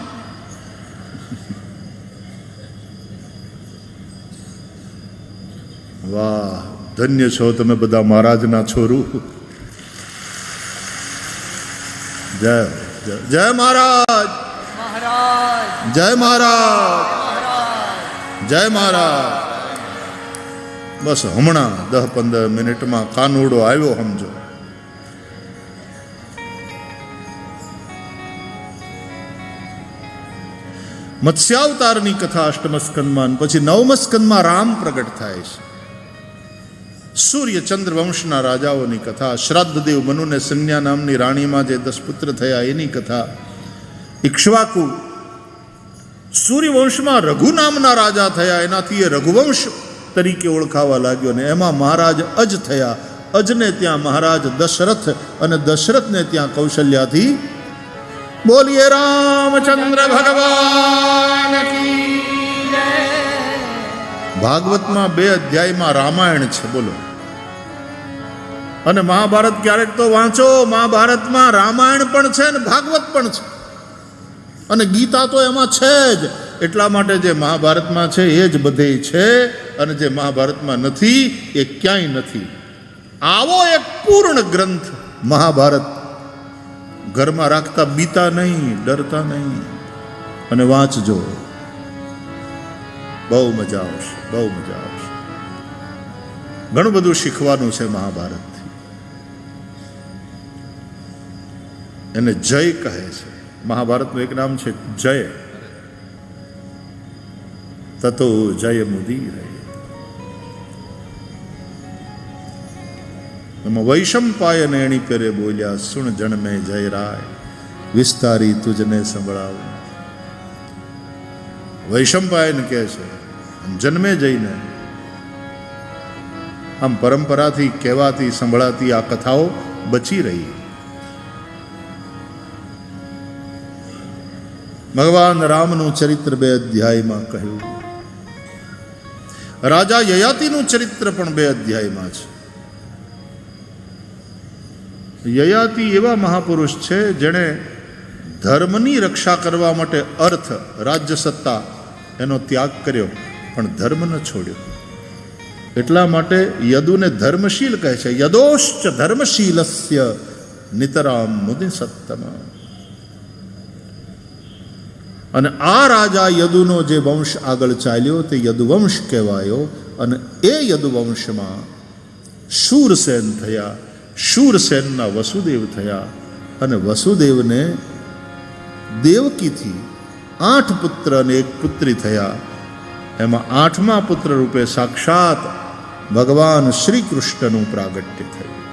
વાહ, ધન્ય છો તમે બધા મહારાજના છોરું. જય જય મહારાજ, જય મહારાજ, જય મહારાજ. બસ હમણાં 10-15 મિનિટમાં કાનુડો આવ્યો સમજો. મત્સ્યાવતારની કથા 8મ સ્કંદમાં, પછી 9મ સ્કંદમાં રામ પ્રગટ થાય છે. સૂર્ય ચંદ્ર વંશના રાજાઓની કથા, શ્રાદ્ધદેવ મનુને સંજ્ઞા નામની રાણીમાં જે 10 પુત્ર થયા એની કથા. ઇક્ષ્વાકુ સૂર્યવંશમાં રઘુ નામના રાજા થયા, એનાથી એ રઘુવંશ તરીકે ઓળખાવા લાગ્યો ને એમાં મહારાજ અજ થયા. અજને ત્યાં મહારાજ દશરથ અને દશરથને ત્યાં કૌશલ્યાથી. બોલીએ રામચંદ્ર ભગવાન કી જય. ભાગવતમાં 2 અધ્યાયમાં રામાયણ છે, બોલો. અને મહાભારત ક્યારેક તો વાંચો, મહાભારતમાં રામાયણ પણ છે ને ભાગવત પણ છે, અને ગીતા તો એમાં છે જ. એટલા માટે જે મહાભારતમાં છે એ જ બધે છે, અને જે મહાભારતમાં નથી એ ક્યાંય નથી. આવો એક પૂર્ણ ગ્રંથ મહાભારત. ઘરમાં રાખતા બીતા નહીં, ડરતા નહીં, અને વાંચજો, બહુ મજા આવશે, બહુ મજા આવશે. ઘણું બધું શીખવાનું છે મહાભારતથી. એને જય કહે છે. મહાભારતનું એક નામ છે જય. તતો જય મુદીર. એમાં વૈશંપાયન એણી પેરે બોલ્યા, સુણ જણમે જય રાય, વિસ્તારી તુજને સંભળાવ. વૈશંપાયન કહે છે, જન્મે જઈને આમ પરંપરાથી કહેવાતી સંભળાતી આ કથાઓ બચી રહી. ભગવાન રામનું ચરિત્ર 2 અધ્યાયમાં કહ્યું. રાજા યયાતિનું ચરિત્ર પણ 2 અધ્યાયમાં છે. યયાતિ એવા મહાપુરુષ છે જેણે ધર્મની રક્ષા કરવા માટે અર્થ, રાજ્ય સત્તા એનો ત્યાગ કર્યો, પણ ધર્મ ન છોડ્યો. એટલા માટે યદુને ધર્મશીલ કહે છે. યદોશ્ચ ધર્મશીલસ્ય નિતરામ મુદિ સત્તમ. અને આ રાજા યદુનો જે વંશ આગળ ચાલ્યો તે યદુવંશ કહેવાયો. અને એ યદુવંશમાં શૂરસેન થયા. શૂરસેનના વસુદેવ થયા, અને વસુદેવને દેવકીથી 8 પુત્ર અને 1 પુત્રી થયા. એમાં 8મા પુત્ર રૂપે સાક્ષાત ભગવાન શ્રી કૃષ્ણનું પ્રાગટ્ય થયું.